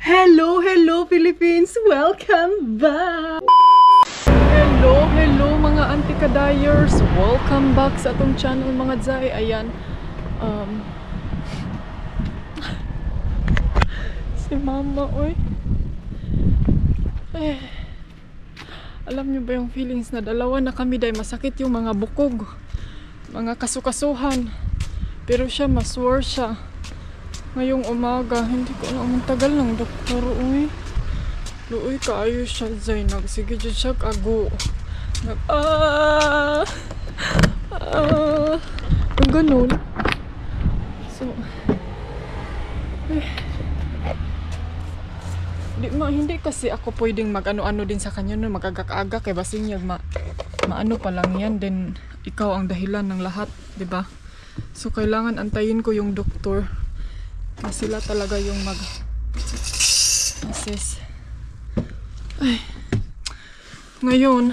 Hello Philippines! Welcome back! Hello mga anti-kadayers! Welcome back sa atong channel mga Zay. Ayan, si mama, oy. Alam nyo ba yung feelings na dalawa na kami dahil masakit yung mga bukog, mga kasukasuhan. Pero siya, maswar siya. Ngayong umaga, hindi ko na tagal ng doktor, uy. Luoy kaayo siya, Zay. Nagsige dyan siya kago. Ang ganun. So, hindi kasi ako pwedeng mag-ano-ano din sa kanya, no? Mag-agak-aga kay basing maano pa lang yan. Then, ikaw ang dahilan ng lahat, diba? So, kailangan antayin ko yung doktor. Kasi sila talaga yung mag-assess. Ngayon,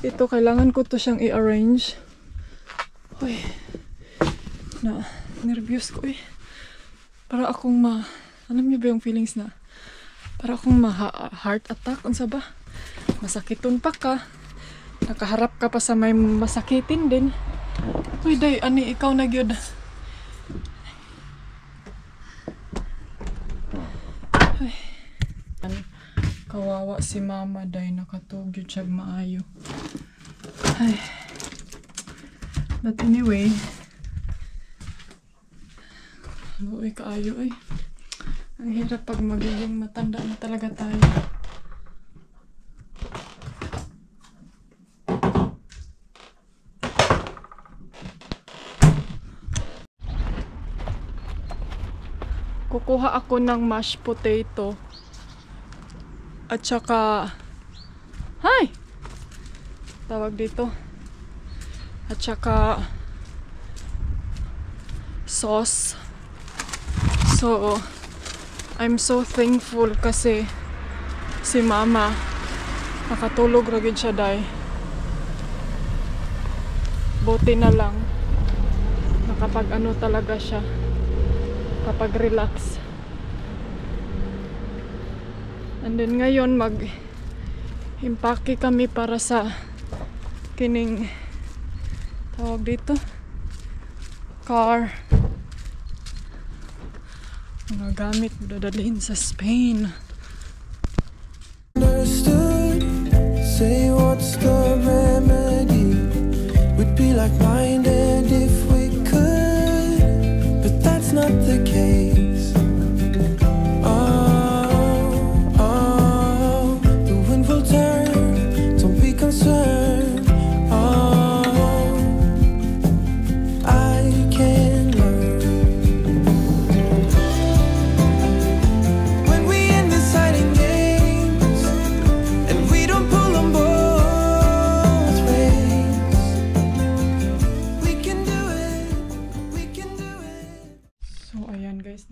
ito, kailangan ko to siyang i-arrange. Uy, nervous ko eh. Para akong alam niyo ba yung feelings na? Para akong heart attack, unsa ba? Masakiton pa ka. Nakaharap ka pa sa may masakitin din. Uy, day, ani, ikaw na gyud. Kawawa si mama, day, nakatugyod siya maayo. Ay. But anyway, luoy kaayo ay. Ang hirap pag magiging matanda na talaga tayo. Kukuha ako ng mashed potato. At saka, tawag dito. At saka, sauce. So, I'm so thankful kasi si mama, nakatulog ragid siya, day. Buti na lang, nakapag-ano talaga siya, kapag relax. And then ngayon mag-impake kami para sa kining tawag dito car, mga gamit dadalhin sa Spain. Understood, say what's the remedy? We'd be like-minded if we could, but that's not the case.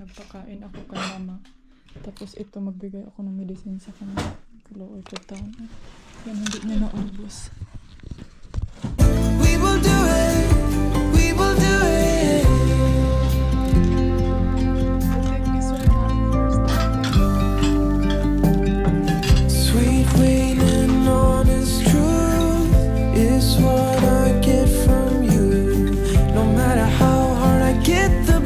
Nagpakain ako kay mama. Tapos ito, magbigay ako ng medicine sa kanya. Kaloy ko taon. Yan, hindi niya naubos. We will do it. We will do it. Sweet, clean and honest truth is what I get from you. No matter how hard I get the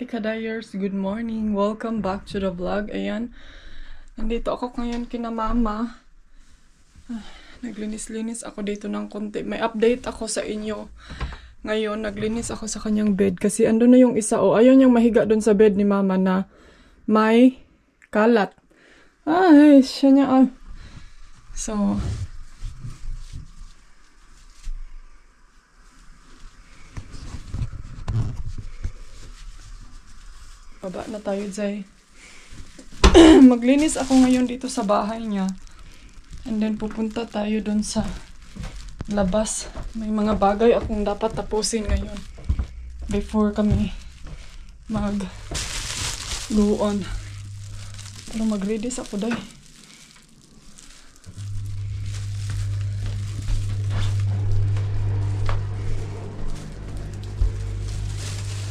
Tikadayers, good morning. Welcome back to the vlog. Ayan, nandito ako ngayon kina mama. Naglinis-linis ako dito ng konti. May update ako sa inyo. Ngayon, naglinis ako sa kanyang bed kasi ando na yung isa. Ayaw niyang mahiga doon sa bed ni mama na may kalat. Ay, siya niya. So, baba na tayo, Zay. Maglinis ako ngayon dito sa bahay niya. And then pupunta tayo doon sa labas. May mga bagay akong dapat tapusin ngayon before kami go on. Pero mag-ready ako, Day.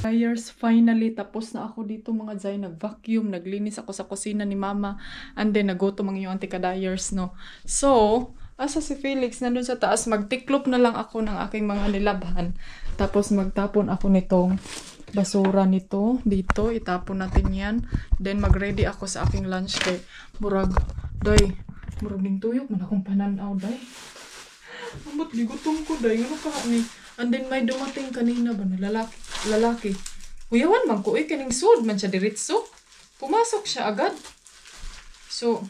Guys, finally, tapos na ako dito mga Zay. Nag-vacuum, naglinis ako sa kusina ni mama. And then, nag-go to mga yung anti-kadayers, no? So, asa si Felix, nandun sa taas, magtiklop na lang ako ng aking mga nilabhan. Tapos, magtapon ako nitong basura nito. Dito, itapon natin yan. Then, mag-ready ako sa aking lunch kay Murag. Day, murag ning tuyok, man akong pananaw, Day. Amot, gigutom ko, Day. Ano ka ni? And then may dumating kanina ba na lalaki. Huyawan man ko, kaning sud man siya diretso. Pumasok siya agad. So,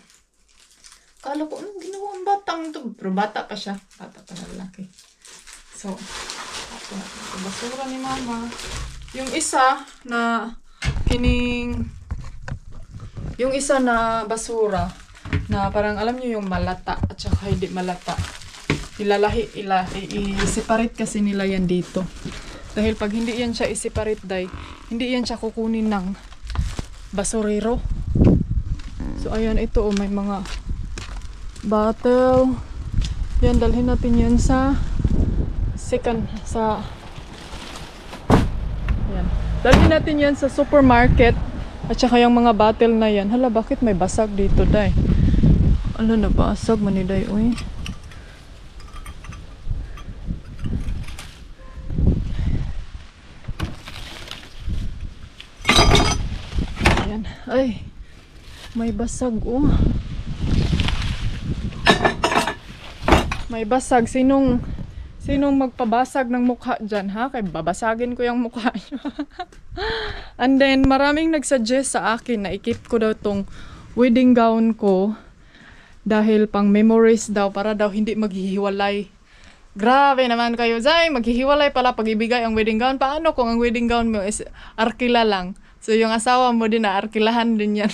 kala ko, anong ginawa ang batang to? Pero bata pa siya. Bata pa na lalaki. So, ako na ito. Basura ni mama. Yung isa na yung isa na basura na parang alam niyo yung malata at saka hindi malata. I-separate kasi nila yan dito. Dahil pag hindi yan siya i-separate, Day, hindi yan siya kukunin ng basurero. So, ayan, ito, may mga bottle. Yan, dalhin natin yan sa yan. Dalhin natin yan sa supermarket. At saka yung mga bottle na yan. Hala, bakit may basag dito, Day? Ala, nabasag man ni Day, uy. Ay, may basag, oh. May basag. Sinong magpabasag ng mukha dyan, ha? Kaya babasagin ko yung mukha nyo. And then, maraming nagsuggest sa akin na i-keep ko daw tong wedding gown ko dahil pang memories daw, para daw hindi maghihiwalay. Grabe naman kayo, Zay. Maghihiwalay pala pag ibigay ang wedding gown. Paano kung ang wedding gown mo is arkila lang? So, yung asawa mo din na arkilahan din yan.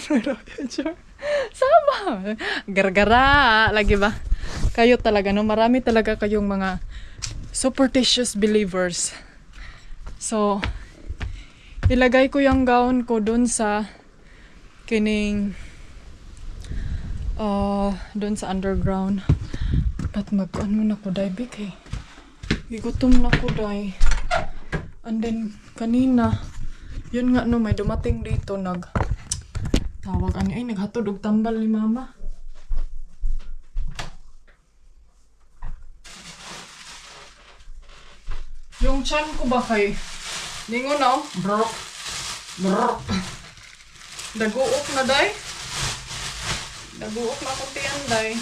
Sama! Gargara! Lagi ba? Kayo talaga, no? Marami talaga kayong mga superstitious believers. So, ilagay ko yung gown ko dun sa dun sa underground. At mag-ano na ko, Day, big, eh. Gigutom na ko, Day. And then, kanina, yun nga, no, may dumating dito, tawag ani, ay, naghatod og tambal ni mama. Yung chan ko ba kay, ningon na, oh, brrrk, brrrk. Daguok na, Day. Daguok na kuntian, Day.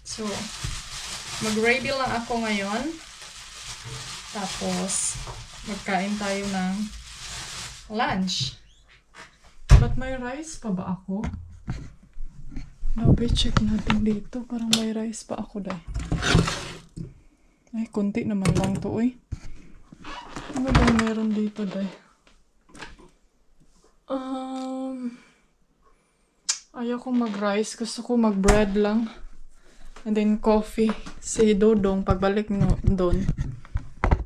So, mag-ready lang ako ngayon. Tapos, magkain tayo ng lunch. But may rice pa ba ako? Check natin dito. Parang may rice pa ako, Day. Ay, konti naman lang to, eh. Ano ba meron dito, Day? Ayaw ko mag-rice. Gusto ko mag-bread lang. And then coffee. Si Dodong, pagbalik doon,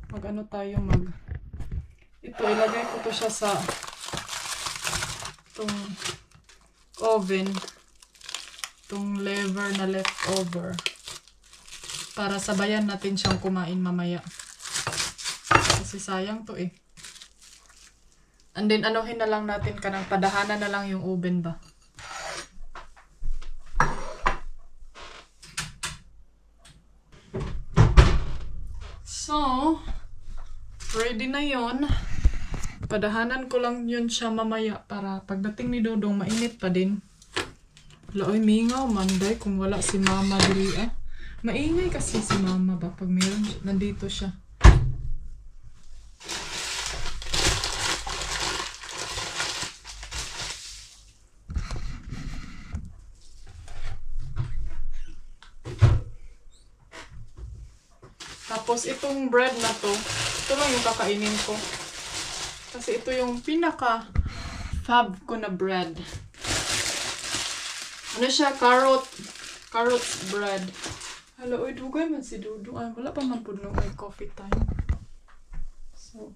mag-ano tayo, ito, ilagay ko to siya sa itong oven, itong lever na leftover, para sabayan natin siyang kumain mamaya kasi sayang to, eh. And then anuhin na lang natin kanang padahanan na lang yung oven ba. So, ready na yon. Padahanan ko lang yun siya mamaya para pagdating ni Dodong mainit pa din. Laoy mingaw manday kung wala si mama dili ah. Maingay kasi si mama ba pag meron nandito siya. Tapos itong bread na to, ito lang yung kakainin ko. Kasi ito yung pinaka fab ko na bread. Ano siya? Carrots bread. Hala, oy, dugay man si Dudu. Ay, wala pa man po nung may coffee time. So,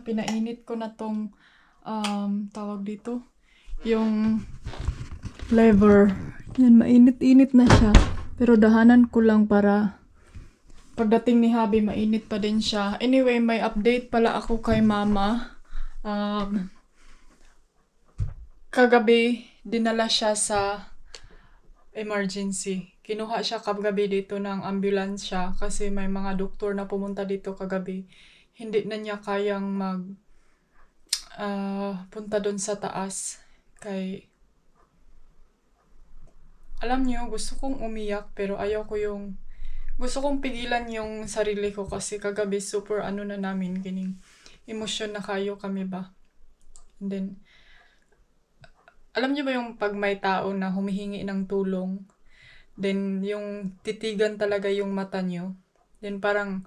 pinainit ko na tong tawag dito yung flavor. Yan, mainit-init na siya. Pero dahanan ko lang para pagdating ni Habi, mainit pa din siya. Anyway, may update pala ako kay mama. Kagabi, dinala siya sa emergency. Kinuha siya kagabi dito ng ambulansya kasi may mga doktor na pumunta dito kagabi. Hindi na niya kayang punta doon sa taas. Alam niyo, gusto kong umiyak pero gusto kong pigilan yung sarili ko kasi kagabi super na namin, kining emosyon na kayo kami ba. And then, alam niyo ba yung pag may tao na humihingi ng tulong, then yung titigan talaga yung mata niyo, then parang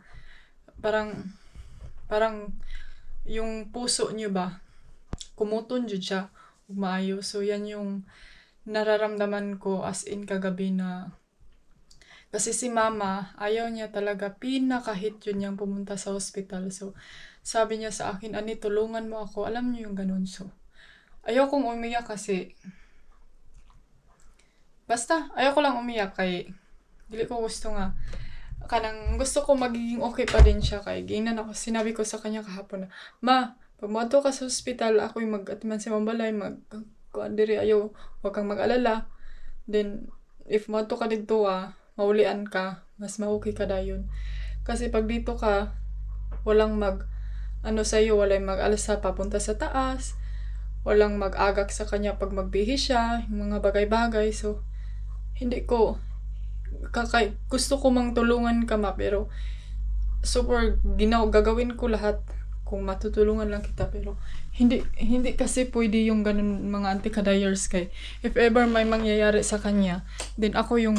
yung puso niyo ba, kumuton jud siya, maayo. So yan yung nararamdaman ko as in kagabi na kasi si mama, ayaw niya talaga, pinaka-hit yun niyang pumunta sa hospital. So, sabi niya sa akin, Ani, tulungan mo ako. Alam niyo yung ganun. So, ayaw kong umiyak kasi, basta, ayaw ko lang umiyak kay, dili ko gusto nga, gusto ko magiging okay pa din siya kay, sinabi ko sa kanya kahapon na, Ma, pag mato ka sa hospital, ako'y mag-atiman si Mambalay, kuandiri, ayaw, huwag kang mag-alala. Then, if mato ka dito maulian ka, mas ma-okay ka dayon. Kasi pag dito ka, walang sa'yo, walang mag-alasa papunta sa taas, walang mag-agak sa kanya pag magbihis siya, yung mga bagay-bagay. So, gusto ko mang tulungan ka pero super gagawin ko lahat kung matutulungan lang kita, pero hindi kasi pwede yung ganun mga anti-kadayers kay if ever may mangyayari sa kanya, then ako yung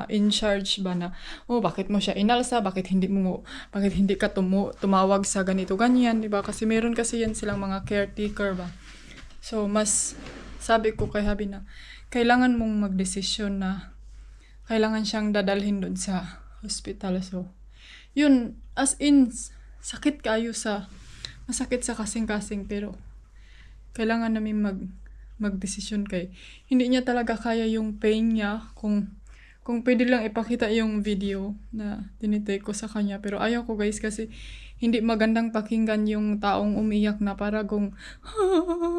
in charge ba na, bakit mo siya inalsa, bakit hindi ka tumawag sa ganito ganyan, di ba? Kasi meron kasi yan silang mga caretaker ba. So mas sabi ko kay Habi na kailangan mong magdesisyon na kailangan siyang dadalhin doon sa hospital. So yun, as in masakit sa kasing-kasing, pero kailangan namin magdesisyon kay hindi niya talaga kaya yung pain niya. Kung pwede lang ipakita yung video na tinitake ko sa kanya, pero ayaw ko guys kasi hindi magandang pakinggan yung taong umiyak na para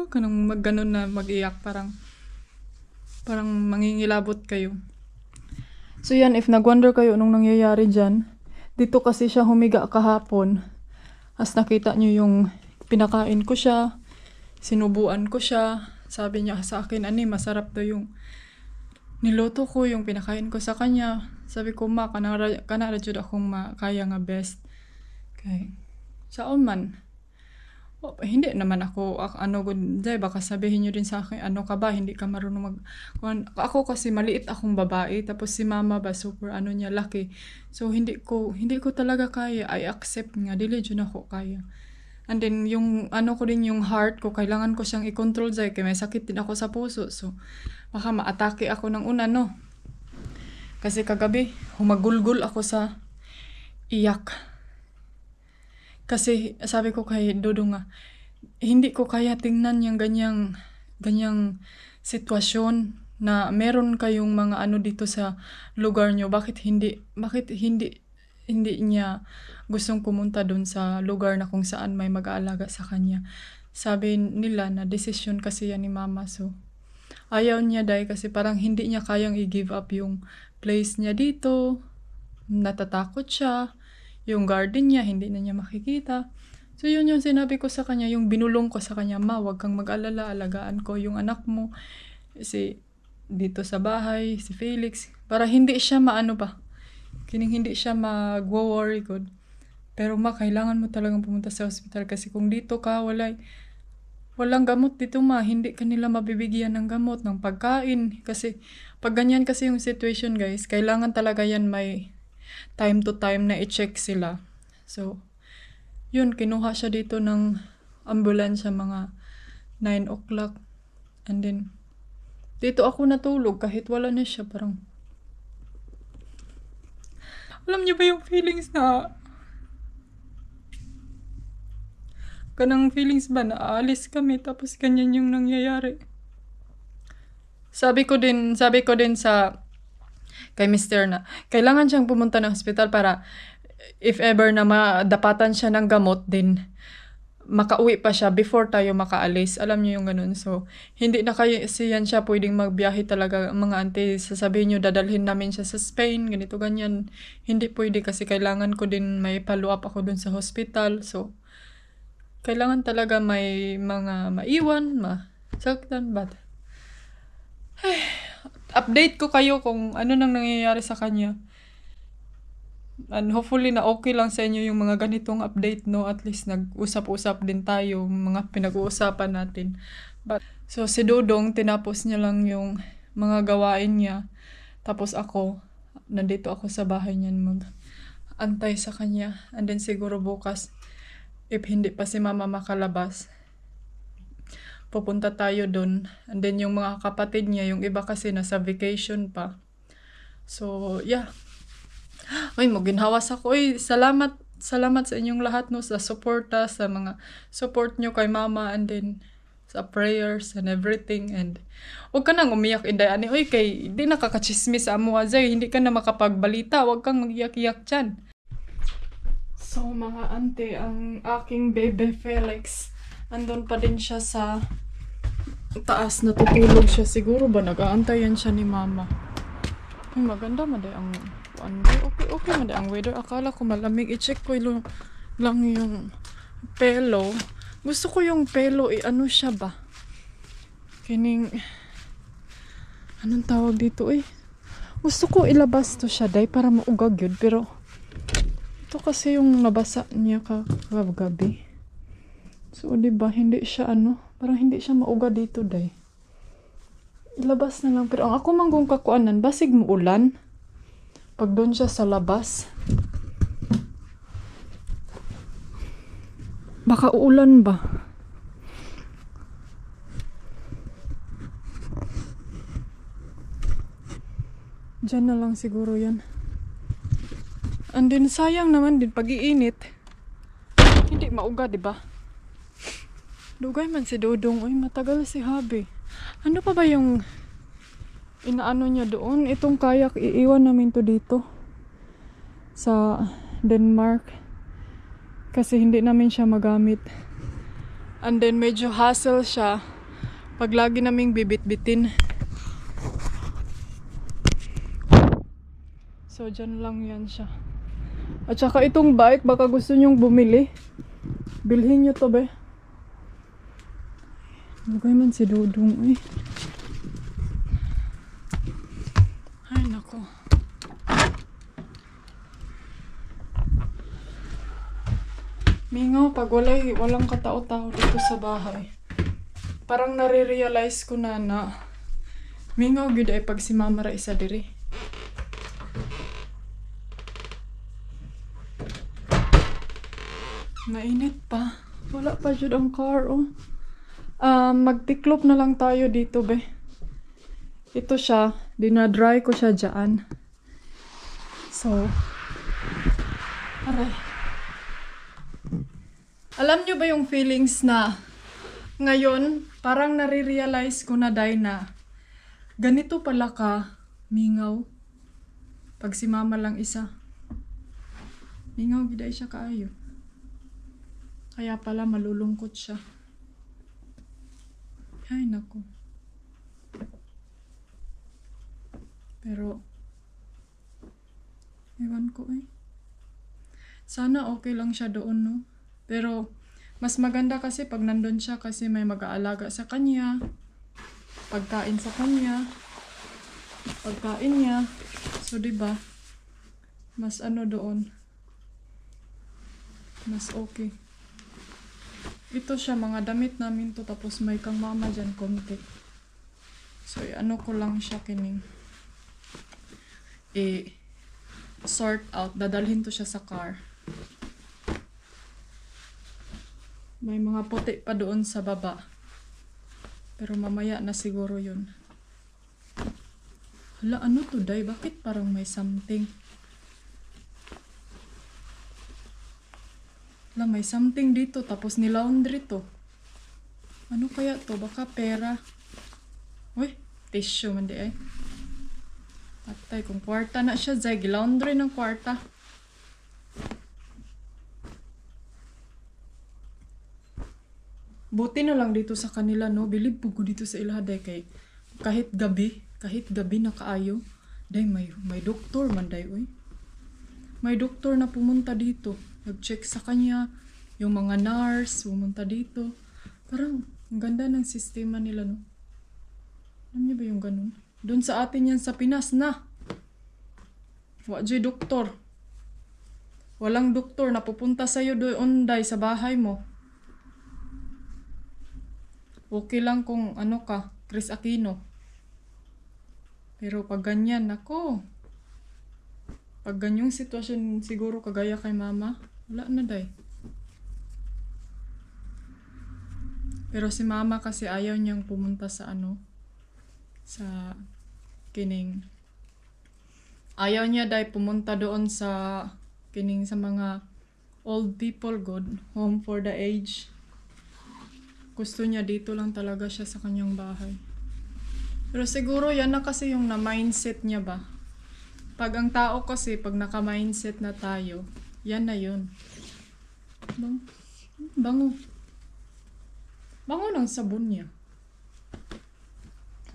kanang magganon na mag-iyak, parang mangingilabot kayo. So yan, if nag-wonder kayo nung nangyayari dyan, dito kasi siya humiga kahapon. As nakita nyo yung pinakain ko siya, sinubuan ko siya. Sabi niya sa akin, Ani, masarap daw yung niluto ko, yung pinakain ko sa kanya. Sabi ko, Ma, kanara jud akong makaya nga best. Okay. Saan man? Hindi naman ako, baka sabihin nyo din sa akin, ano ka ba, hindi ka marunong ako kasi maliit akong babae, tapos si mama ba, super niya, laki. So, hindi ko talaga kaya, I accept nga, dili dyan ako kaya. And then, yung ko din, yung heart ko, kailangan ko siyang i-control dyan, kaya may sakit din ako sa puso. So, baka ma-atake ako ng una, no? Kasi kagabi, humagulgul ako sa iyak. Kasi sabi ko kay Dodo nga, hindi ko kaya tingnan yung ganyang sitwasyon na meron kayong mga dito sa lugar nyo. Bakit hindi niya gustong pumunta doon sa lugar na kung saan may mag-aalaga sa kanya. sabi nila na desisyon kasi yan ni mama. So, ayaw niya dahil kasi parang hindi niya kayang i-give up yung place niya dito. Natatakot siya. Yung garden niya, hindi na niya makikita. So, yun yung sinabi ko sa kanya, yung binulong ko sa kanya, ma, wag kang mag-alala, alagaan ko yung anak mo. Si dito sa bahay, si Felix, para hindi siya hindi siya mag-worry good. Pero ma, kailangan mo talagang pumunta sa hospital kasi kung dito ka, walang gamot dito ma, hindi kanila mabibigyan ng gamot, ng pagkain. Kasi pag ganyan kasi yung situation guys, kailangan talaga yan may time to time na i-check sila. So, yun, kinuha siya dito ng ambulansya mga 9 o'clock. And then, dito ako natulog kahit wala na siya. Parang, alam niyo ba yung feelings na, kanang feelings ba na aalis kami tapos ganyan yung nangyayari. Sabi ko din sa kay Mr. na kailangan siyang pumunta ng hospital para if ever na madapatan siya ng gamot din makauwi pa siya before tayo makaalis. Alam niyo yung ganun. So, hindi na kasi yan siya pwedeng magbiyahe talaga mga auntie. Sasabihin niyo dadalhin namin siya sa Spain, ganito ganyan. Hindi pwede kasi kailangan ko din may follow up ako dun sa hospital. So, kailangan talaga may mga maiwan, masaktan, but update ko kayo kung ano nang nangyayari sa kanya. And hopefully na okay lang sa inyo yung mga ganitong update, no? At least nag-usap-usap din tayo, mga pinag-uusapan natin. But, so si Dodong, tinapos niya lang yung mga gawain niya. Tapos nandito ako sa bahay niya mag-antay sa kanya. And then siguro bukas, if hindi pa si mama makalabas, pupunta tayo dun. And then yung mga kapatid niya, yung iba kasi nasa vacation pa. So, yeah. Ay, maginhawas ako. Ay, salamat sa inyong lahat, no, sa suporta, sa mga support nyo kay mama, and then sa prayers and everything. And huwag ka nang umiyak, inday. Uy, kay, hindi nakakachismis sa amo, Azay. Hindi ka na makapagbalita. Huwag kang mag-iyak-iyak dyan. So, mga ante, ang aking baby Felix, andun pa din siya sa taas, natutulog siya. Siguro ba nag-aantayan siya ni mama? Ay, maganda maday ang okay maday ang weather. Akala ko malamig. I-check ko lang yung pelo. Gusto ko yung pelo, ano siya ba? Kining, anong tawag dito Gusto ko ilabas to siya, day, para maugag yun. Pero, ito kasi yung nabasa niya kagabi. So, diba, hindi siya parang hindi siya mauga dito, day. Ilabas na lang. Pero ang ako manggong kakuanan, basig mo ulan. Pag doon siya sa labas. Baka uulan ba? Diyan na lang siguro yan. And then, sayang naman din, pag-iinit. Hindi mauga, diba? Dugay man si Dodong. Uy, matagal si Habi. Ano pa ba yung inaano niya doon? Itong kayak, iiwan namin to dito. Sa Denmark. Kasi hindi namin siya magamit. And then, medyo hassle siya. Pag lagi naming bibit-bitin. So, dyan lang yan siya. At saka itong bike, baka gusto nyong bumili. Bilhin nyo to, be. Lugay man si Dodong, Ay, nako. Mingaw, pag walang katao-tao dito sa bahay, parang nare-realize ko na mingaw gud ay pag si mama ra isa diri. Mainit pa. Wala pa jud ang car, magtiklop na lang tayo dito, be. Ito siya. Dinadry ko siya dyan. So, aray. Alam nyo ba yung feelings na ngayon, parang nare-realize ko na dahil na ganito pala ka mingaw pag si mama lang isa. Mingaw, giday siya kaayo. Kaya pala malulungkot siya. Ay, naku. Pero, ewan ko eh. Sana okay lang siya doon, no? Pero, mas maganda kasi pag nandun siya kasi may mag-aalaga sa kanya, pagkain sa kanya, pagkain niya. So, diba? Mas ano doon. Mas okay. Ito siya, mga damit namin to, tapos may kang mama dyan, konti. So, ano ko lang siya kining. Sort out. Dadalhin to siya sa car. May mga puti pa doon sa baba. Pero mamaya na siguro yun. Hala, ano to, Day? Bakit parang may something? Hala, may something dito. Tapos nilaundry to. Ano kaya to? Baka pera. Uy, tissue man di ay. Patay, kung kwarta na siya, Zay. Gilaundry ng kwarta. Buti na lang dito sa kanila, no? Bilib po ko dito sa ilahaday kay kahit gabi na kaayo. Day, may doktor man, Day, uy. May doktor na pumunta dito. Nag-check sa kanya. Yung mga nurse, pumunta dito. Parang, ang ganda ng sistema nila, no? Alam niyo ba yung ganun? Doon sa atin yan sa Pinas na. Wajay doktor. Walang doktor na pupunta sa'yo doon, Day, sa bahay mo. Okay lang kung ano ka, Chris Aquino. Pero pag ganyan, nako. Pag ganyang sitwasyon siguro kagaya kay mama, wala na, Day. Pero si mama kasi ayaw niyang pumunta sa ano, sa kining. Ayaw niya, Day, pumunta doon sa kining sa mga old people, good, home for the aged. Gusto niya dito lang talaga siya sa kanyang bahay. Pero siguro yan na kasi yung na-mindset niya ba. Pag ang tao kasi, pag naka-mindset na tayo, yan na yun. Bango. Bango ng sabon niya.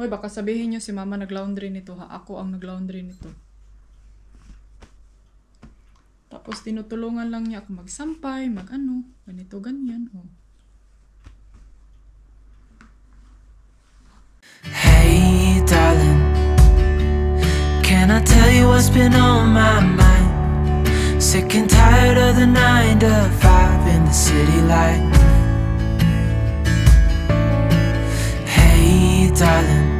Hoy, baka sabihin niyo si mama nag-laundry nito ha. Ako ang nag-laundry nito. Tapos tinutulungan lang niya ako magsampay, mag-ano, ganito, ganyan. Oh. Hey darling, can I tell you what's been on my mind? Sick and tired of the 9 to 5 in the city light. Hey darling,